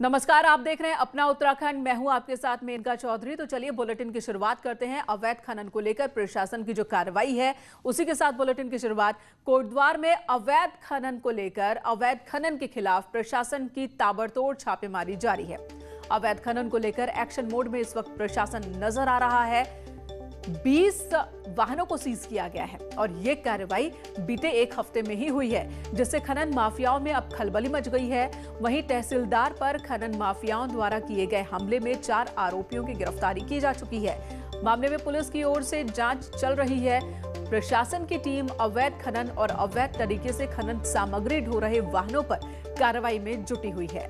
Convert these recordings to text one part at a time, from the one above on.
नमस्कार, आप देख रहे हैं अपना उत्तराखंड। मैं हूं आपके साथ मेनका चौधरी। तो चलिए बुलेटिन की शुरुआत करते हैं। अवैध खनन को लेकर प्रशासन की जो कार्रवाई है उसी के साथ बुलेटिन की शुरुआत। कोटद्वार में अवैध खनन को लेकर अवैध खनन के खिलाफ प्रशासन की ताबड़तोड़ छापेमारी जारी है। अवैध खनन को लेकर एक्शन मोड में इस वक्त प्रशासन नजर आ रहा है। 20 वाहनों को सीज किया गया है और यह कार्रवाई बीते एक हफ्ते में ही हुई है, जिससे खनन माफियाओं में अब खलबली मच गई है। वहीं तहसीलदार पर खनन माफियाओं द्वारा किए गए हमले में 4 आरोपियों की गिरफ्तारी की जा चुकी है। मामले में पुलिस की ओर से जांच चल रही है। प्रशासन की टीम अवैध खनन और अवैध तरीके से खनन सामग्री ढो रहे वाहनों पर कार्रवाई में जुटी हुई है।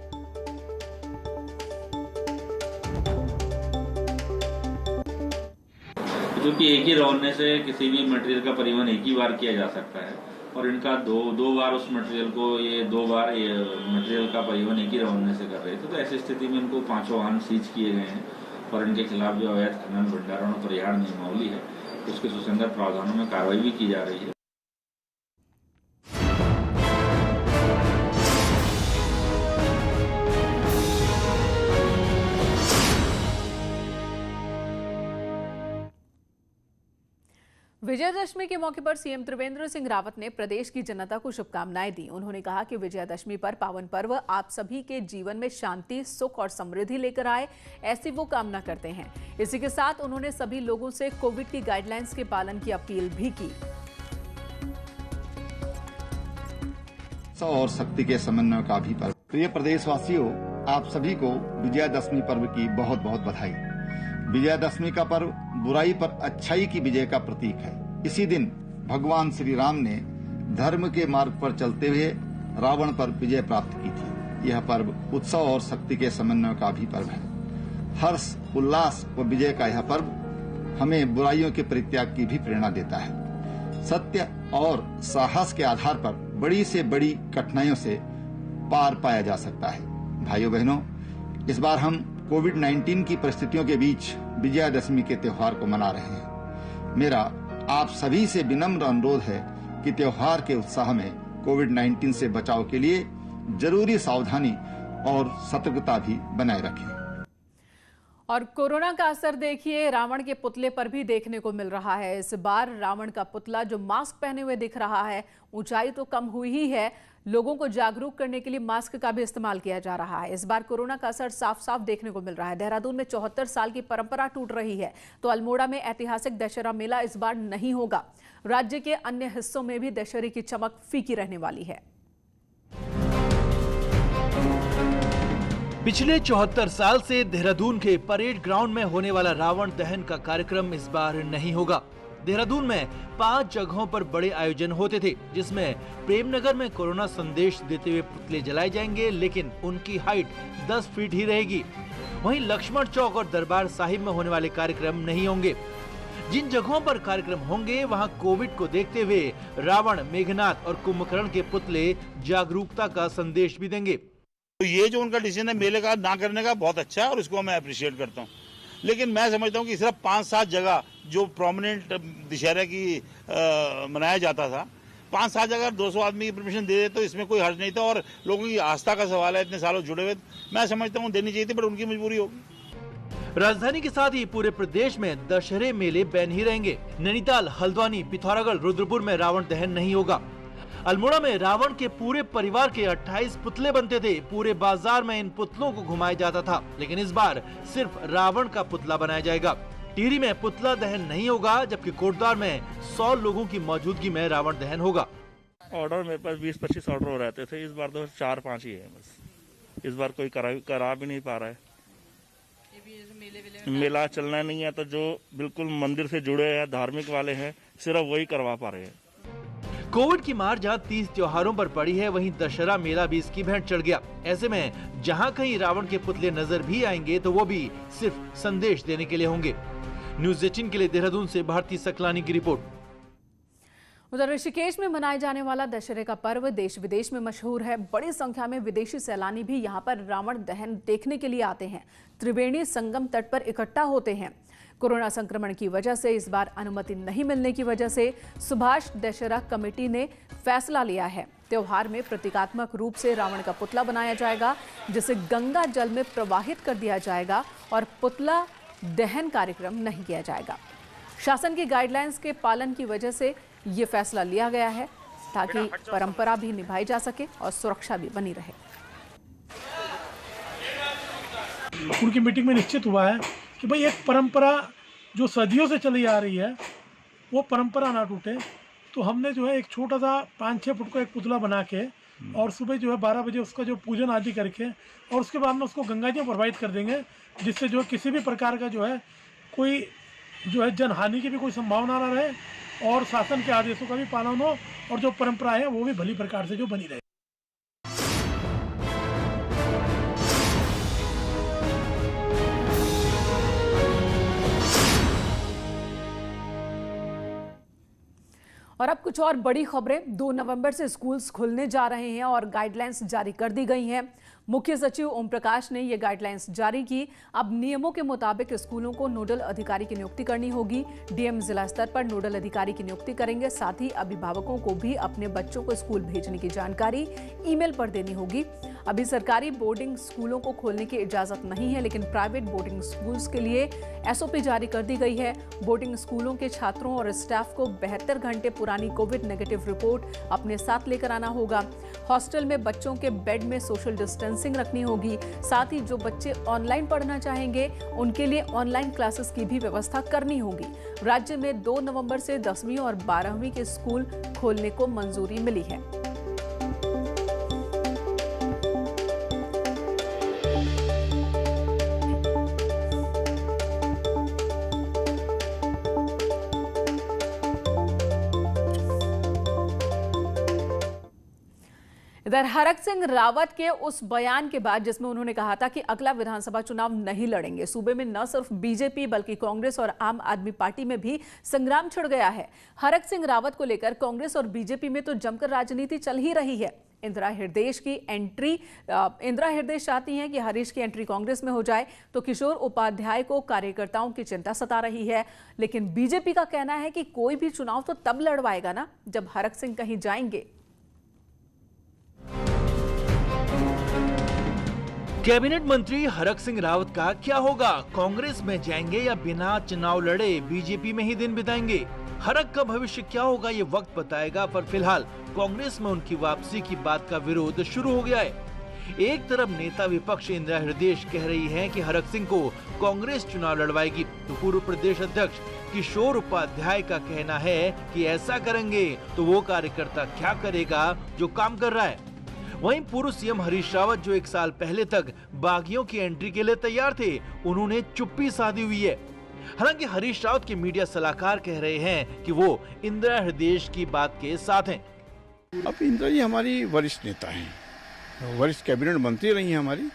क्योंकि एक ही रौने से किसी भी मटेरियल का परिवहन एक ही बार किया जा सकता है और इनका दो बार उस मटेरियल को दो बार ये मटेरियल का परिवहन एक ही रौने से कर रहे थे। तो ऐसी स्थिति में इनको 5 वाहन सीज किए गए हैं और इनके खिलाफ जो अवैध खनन भंडारण और परिहार नियमावली है उसके सुसंगत प्रावधानों में कार्रवाई भी की जा रही है। विजयादशमी के मौके पर सीएम त्रिवेंद्र सिंह रावत ने प्रदेश की जनता को शुभकामनाएं दी। उन्होंने कहा कि विजयादशमी पर पावन पर्व आप सभी के जीवन में शांति, सुख और समृद्धि लेकर आए, ऐसी वो कामना करते हैं। इसी के साथ उन्होंने सभी लोगों से कोविड की गाइडलाइंस के पालन की अपील भी की। और शक्ति के समन्वय का भी पर्व। प्रिय प्रदेशवासियों, आप सभी को विजयादशमी पर्व की बहुत बहुत बधाई। विजयादशमी का पर्व बुराई पर अच्छाई की विजय का प्रतीक है। इसी दिन भगवान श्री राम ने धर्म के मार्ग पर चलते हुए रावण पर विजय प्राप्त की थी। यह पर्व उत्सव और शक्ति के समन्वय का भी पर्व है। हर्ष, उल्लास व विजय का यह पर्व हमें बुराइयों के परित्याग की भी प्रेरणा देता है। सत्य और साहस के आधार पर बड़ी से बड़ी कठिनाइयों से पार पाया जा सकता है। भाइयों बहनों, इस बार हम कोविड-19 की परिस्थितियों के बीच विजयादशमी के त्योहार को मना रहे हैं। मेरा आप सभी से विनम्र अनुरोध है कि त्योहार के उत्साह में कोविड-19 से बचाव के लिए जरूरी सावधानी और सतर्कता भी बनाए रखें। और कोरोना का असर देखिए रावण के पुतले पर भी देखने को मिल रहा है। इस बार रावण का पुतला जो मास्क पहने हुए दिख रहा है, ऊंचाई तो कम हुई ही है, लोगों को जागरूक करने के लिए मास्क का भी इस्तेमाल किया जा रहा है। इस बार कोरोना का असर साफ साफ देखने को मिल रहा है। देहरादून में 74 साल की परंपरा टूट रही है, तो अल्मोड़ा में ऐतिहासिक दशहरा मेला इस बार नहीं होगा। राज्य के अन्य हिस्सों में भी दशहरे की चमक फीकी रहने वाली है। पिछले 74 साल से देहरादून के परेड ग्राउंड में होने वाला रावण दहन का कार्यक्रम इस बार नहीं होगा। देहरादून में 5 जगहों पर बड़े आयोजन होते थे, जिसमें प्रेमनगर में कोरोना संदेश देते हुए पुतले जलाए जाएंगे, लेकिन उनकी हाइट 10 फीट ही रहेगी। वहीं लक्ष्मण चौक और दरबार साहिब में होने वाले कार्यक्रम नहीं होंगे। जिन जगहों पर कार्यक्रम होंगे वहां कोविड को देखते हुए रावण, मेघनाथ और कुंभकर्ण के पुतले जागरूकता का संदेश भी देंगे। तो ये जो उनका डिसीजन है मेले का ना करने का, बहुत अच्छा है और इसको मैं अप्रिशिएट करता हूँ। लेकिन मैं समझता हूँ कि सिर्फ 5-7 जगह जो प्रोमिनेंट दशहरा की मनाया जाता था, 5-7 जगह 200 आदमी की परमिशन दे दे तो इसमें कोई हर्ज नहीं था। और लोगों की आस्था का सवाल है, इतने सालों जुड़े हुए, मैं समझता हूँ देनी चाहिए थी, बट उनकी मजबूरी होगी। राजधानी के साथ ही पूरे प्रदेश में दशहरे मेले बैन ही रहेंगे। नैनीताल, हल्द्वानी, पिथौरागढ़, रुद्रपुर में रावण दहन नहीं होगा। अल्मोड़ा में रावण के पूरे परिवार के 28 पुतले बनते थे। पूरे बाजार में इन पुतलों को घुमाया जाता था, लेकिन इस बार सिर्फ रावण का पुतला बनाया जाएगा। टिहरी में पुतला दहन नहीं होगा, जबकि कोटद्वार में 100 लोगों की मौजूदगी में रावण दहन होगा। ऑर्डर मेरे पास 20-25 ऑर्डर हो रहते थे, इस बार तो 4-5 ही है बस। इस बार कोई करा भी नहीं पा रहा है। मेला चलना नहीं है तो जो बिल्कुल मंदिर से जुड़े हैं, धार्मिक वाले हैं, सिर्फ वही करवा पा रहे हैं। कोविड की मार जहां 30 त्योहारों पर पड़ी है, वहीं दशहरा मेला भी इसकी भेंट चढ़ गया। ऐसे में जहां कहीं रावण के पुतले नजर भी आएंगे तो वो भी सिर्फ संदेश देने के लिए होंगे। न्यूज़ 18 के लिए देहरादून से भारती सकलानी की रिपोर्ट। उधर ऋषिकेश में मनाए जाने वाला दशहरे का पर्व देश विदेश में मशहूर है। बड़ी संख्या में विदेशी सैलानी भी यहां पर रावण दहन देखने के लिए आते हैं। त्रिवेणी संगम तट पर इकट्ठा होते हैं। कोरोना संक्रमण की वजह से इस बार अनुमति नहीं मिलने की वजह से सुभाष दशहरा कमेटी ने फैसला लिया है। त्योहार में प्रतीकात्मक रूप से रावण का पुतला बनाया जाएगा, जिसे गंगा जल में प्रवाहित कर दिया जाएगा और पुतला दहन कार्यक्रम नहीं किया जाएगा। शासन की गाइडलाइंस के पालन की वजह से ये फैसला लिया गया है, ताकि परंपरा भी निभाई जा सके और सुरक्षा भी बनी रहे। स्कूल की मीटिंग में निश्चित हुआ है कि भाई एक परंपरा जो सदियों से चली आ रही है वो परंपरा ना टूटे, तो हमने जो है एक छोटा सा 5-6 फुट का एक पुतला बना के और सुबह जो है 12 बजे उसका जो पूजन आदि करके और उसके बाद में उसको गंगा जी में प्रवाहित कर देंगे, जिससे जो किसी भी प्रकार का जो है कोई जो है जनहानि की भी कोई संभावना ना रहे और शासन के आदेशों का भी पालन हो और जो परंपरा है वो भी भली प्रकार से जो बनी रहे। और अब कुछ और बड़ी खबरें। 2 नवंबर से स्कूल्स खुलने जा रहे हैं और गाइडलाइंस जारी कर दी गई हैं। मुख्य सचिव ओम प्रकाश ने ये गाइडलाइंस जारी की। अब नियमों के मुताबिक स्कूलों को नोडल अधिकारी की नियुक्ति करनी होगी। डीएम जिला स्तर पर नोडल अधिकारी की नियुक्ति करेंगे। साथ ही अभिभावकों को भी अपने बच्चों को स्कूल भेजने की जानकारी ईमेल पर देनी होगी। अभी सरकारी बोर्डिंग स्कूलों को खोलने की इजाजत नहीं है, लेकिन प्राइवेट बोर्डिंग स्कूल्स के लिए एसओपी जारी कर दी गई है। बोर्डिंग स्कूलों के छात्रों और स्टाफ को 72 घंटे पुरानी कोविड नेगेटिव रिपोर्ट अपने साथ लेकर आना होगा। हॉस्टल में बच्चों के बेड में सोशल डिस्टेंसिंग रखनी होगी। साथ ही जो बच्चे ऑनलाइन पढ़ना चाहेंगे उनके लिए ऑनलाइन क्लासेस की भी व्यवस्था करनी होगी। राज्य में 2 नवंबर से 10वीं और 12वीं के स्कूल खोलने को मंजूरी मिली है। इधर हरक सिंह रावत के उस बयान के बाद जिसमें उन्होंने कहा था कि अगला विधानसभा चुनाव नहीं लड़ेंगे, सूबे में न सिर्फ बीजेपी बल्कि कांग्रेस और आम आदमी पार्टी में भी संग्राम छिड़ गया है। हरक सिंह रावत को लेकर कांग्रेस और बीजेपी में तो जमकर राजनीति चल ही रही है। इंदिरा हृदयेश चाहती हैं कि हरीश की एंट्री कांग्रेस में हो जाए, तो किशोर उपाध्याय को कार्यकर्ताओं की चिंता सता रही है। लेकिन बीजेपी का कहना है कि कोई भी चुनाव तो तब लड़वाएगा ना जब हरक सिंह कहीं जाएंगे। कैबिनेट मंत्री हरक सिंह रावत का क्या होगा? कांग्रेस में जाएंगे या बिना चुनाव लड़े बीजेपी में ही दिन बिताएंगे? हरक का भविष्य क्या होगा ये वक्त बताएगा, पर फिलहाल कांग्रेस में उनकी वापसी की बात का विरोध शुरू हो गया है। एक तरफ नेता विपक्ष इंदिरा हृदयेश कह रही हैं कि हरक सिंह को कांग्रेस चुनाव लड़वाएगी, तो पूर्व प्रदेश अध्यक्ष किशोर उपाध्याय का कहना है कि ऐसा करेंगे तो वो कार्यकर्ता क्या करेगा जो काम कर रहा है। वहीं पूर्व सीएम हरीश रावत जो 1 साल पहले तक बागियों की एंट्री के लिए तैयार थे, उन्होंने चुप्पी साधी हुई है। हालांकि हरीश रावत के मीडिया सलाहकार कह रहे हैं कि वो इंदिरा हृदयेश की बात के साथ हैं। अब इंदिरा जी हमारी वरिष्ठ नेता हैं, वरिष्ठ कैबिनेट मंत्री रही हैं हमारी,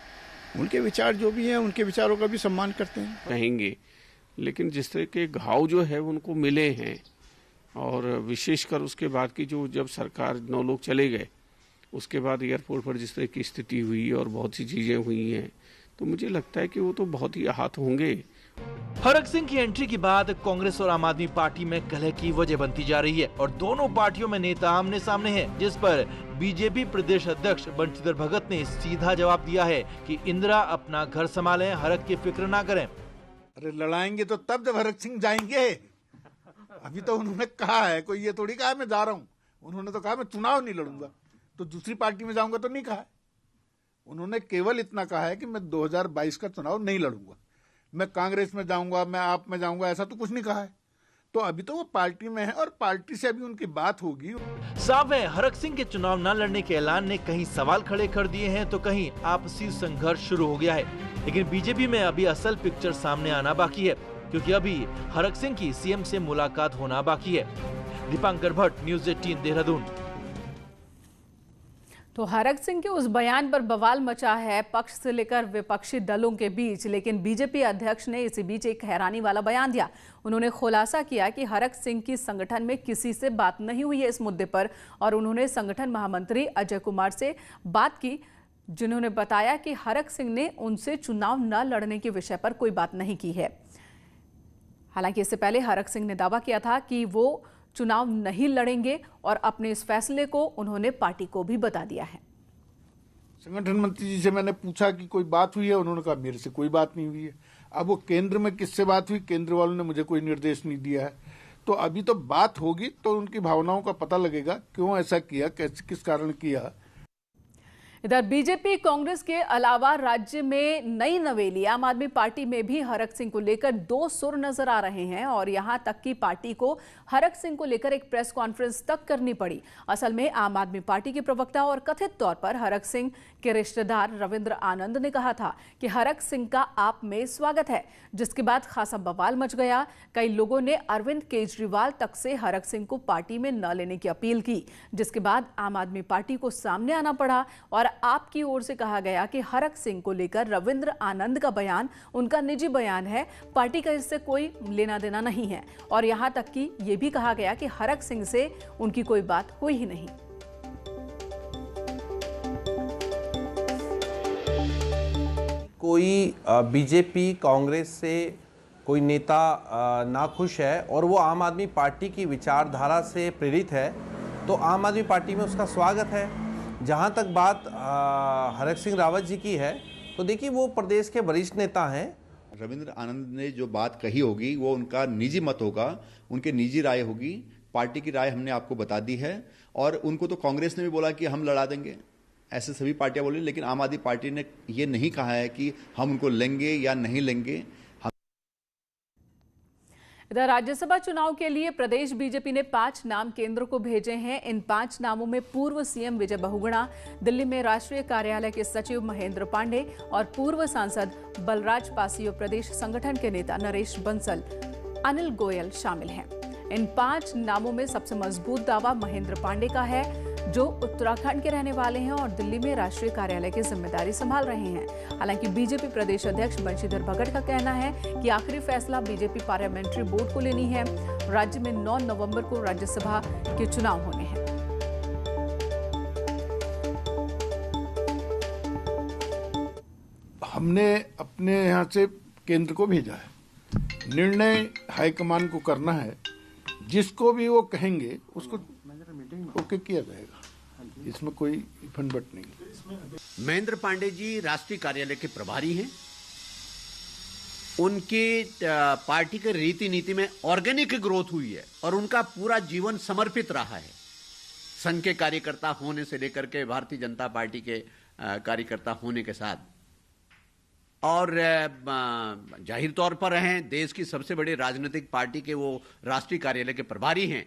उनके विचार जो भी हैं उनके विचारों का भी सम्मान करते हैं। कहेंगे, लेकिन जिस तरह के घाव जो है उनको मिले हैं और विशेषकर उसके बाद की जो जब सरकार 9 लोग चले गए उसके बाद एयरपोर्ट पर जिस तरह की स्थिति हुई और बहुत सी चीजें हुई हैं, तो मुझे लगता है कि वो तो बहुत ही आहत होंगे। हरक सिंह की एंट्री के बाद कांग्रेस और आम आदमी पार्टी में कलह की वजह बनती जा रही है और दोनों पार्टियों में नेता आमने सामने हैं, जिस पर बीजेपी प्रदेश अध्यक्ष बंशीधर भगत ने सीधा जवाब दिया है कि इंदिरा अपना घर संभालें, हरक की फिक्र ना करें। अरे लड़ाएंगे तो तब जब हरक सिंह जाएंगे। अभी तो उन्होंने कहा है, कोई ये थोड़ी कहा मैं जा रहा हूँ। उन्होंने तो कहा मैं चुनाव नहीं लड़ूंगा, तो दूसरी पार्टी में जाऊंगा तो नहीं कहा है। उन्होंने केवल इतना कहा है कि मैं 2022 का चुनाव नहीं लड़ूंगा, मैं कांग्रेस में जाऊंगा, मैं आप में जाऊंगा, ऐसा तो कुछ नहीं कहा है। तो अभी तो वो पार्टी में है और पार्टी से अभी उनकी बात होगी। साफ है, हरक सिंह के चुनाव न लड़ने के ऐलान ने कहीं सवाल खड़े कर दिए हैं तो कहीं आपसी संघर्ष शुरू हो गया है। लेकिन बीजेपी में अभी असल पिक्चर सामने आना बाकी है, क्योंकि अभी हरक सिंह की सीएम से मुलाकात होना बाकी है। दीपांकर भट्ट, न्यूज़ 18 देहरादून। तो हरक सिंह के उस बयान पर बवाल मचा है पक्ष से लेकर विपक्षी दलों के बीच, लेकिन बीजेपी अध्यक्ष ने इसी बीच एक हैरानी वाला बयान दिया। उन्होंने खुलासा किया कि हरक सिंह की संगठन में किसी से बात नहीं हुई है इस मुद्दे पर, और उन्होंने संगठन महामंत्री अजय कुमार से बात की, जिन्होंने बताया कि हरक सिंह ने उनसे चुनाव न लड़ने के विषय पर कोई बात नहीं की है। हालांकि इससे पहले हरक सिंह ने दावा किया था कि वो चुनाव नहीं लड़ेंगे और अपने इस फैसले को उन्होंने पार्टी को भी बता दिया है। संगठन मंत्री जी से मैंने पूछा कि कोई बात हुई है, उन्होंने कहा मेरे से कोई बात नहीं हुई है। अब वो केंद्र में किससे बात हुई, केंद्र वालों ने मुझे कोई निर्देश नहीं दिया है। तो अभी तो बात होगी तो उनकी भावनाओं का पता लगेगा, क्यों ऐसा किया, किस कारण किया। इधर बीजेपी कांग्रेस के अलावा राज्य में नई नवेली आम आदमी पार्टी में भी हरक सिंह को लेकर दो सुर नजर आ रहे हैं और यहां तक कि पार्टी को हरक सिंह को लेकर एक प्रेस कॉन्फ्रेंस तक करनी पड़ी। असल में आम आदमी पार्टी के प्रवक्ता और कथित तौर पर हरक सिंह के रिश्तेदार रविंद्र आनंद ने कहा था कि हरक सिंह का आप में स्वागत है, जिसके बाद खासा बवाल मच गया। कई लोगों ने अरविंद केजरीवाल तक से हरक सिंह को पार्टी में न लेने की अपील की, जिसके बाद आम आदमी पार्टी को सामने आना पड़ा और आपकी ओर से कहा गया कि हरक सिंह को लेकर रविंद्र आनंद का बयान उनका निजी बयान है, पार्टी का इससे कोई लेना देना नहीं है। और यहां तक कि यह भी कहा गया कि हरक सिंह से उनकी कोई बात हुई ही नहीं। कोई बीजेपी कांग्रेस से कोई नेता नाखुश है और वो आम आदमी पार्टी की विचारधारा से प्रेरित है तो आम आदमी पार्टी में उसका स्वागत है। जहाँ तक बात हरक सिंह रावत जी की है तो देखिए वो प्रदेश के वरिष्ठ नेता हैं। रविंद्र आनंद ने जो बात कही होगी वो उनका निजी मत होगा, उनकी निजी राय होगी। पार्टी की राय हमने आपको बता दी है और उनको तो कांग्रेस ने भी बोला कि हम लड़ा देंगे, ऐसे सभी पार्टियां बोली, लेकिन आम आदमी पार्टी ने ये नहीं कहा है कि हम उनको लेंगे या नहीं लेंगे। इधर राज्यसभा चुनाव के लिए प्रदेश बीजेपी ने 5 नाम केंद्र को भेजे हैं। इन 5 नामों में पूर्व सीएम विजय बहुगुणा, दिल्ली में राष्ट्रीय कार्यालय के सचिव महेंद्र पांडे और पूर्व सांसद बलराज पासी, प्रदेश संगठन के नेता नरेश बंसल, अनिल गोयल शामिल हैं। इन 5 नामों में सबसे मजबूत दावा महेंद्र पांडे का है, जो उत्तराखंड के रहने वाले हैं और दिल्ली में राष्ट्रीय कार्यालय की जिम्मेदारी संभाल रहे हैं। हालांकि बीजेपी प्रदेश अध्यक्ष बंशीधर भगत का कहना है कि आखिरी फैसला बीजेपी पार्लियामेंट्री बोर्ड को लेनी है। राज्य में 9 नवंबर को राज्यसभा के चुनाव होने हैं। हमने अपने यहाँ से केंद्र को भेजा है, निर्णय हाईकमान को करना है, जिसको भी वो कहेंगे उसको ओके किया जाएगा, इसमें कोई फनबट नहीं। महेंद्र पांडे जी राष्ट्रीय कार्यालय के प्रभारी हैं। उनके पार्टी के रीति नीति में ऑर्गेनिक ग्रोथ हुई है और उनका पूरा जीवन समर्पित रहा है संघ के कार्यकर्ता होने से लेकर के भारतीय जनता पार्टी के कार्यकर्ता होने के साथ। और जाहिर तौर पर हैं, देश की सबसे बड़ी राजनीतिक पार्टी के वो राष्ट्रीय कार्यालय के प्रभारी हैं।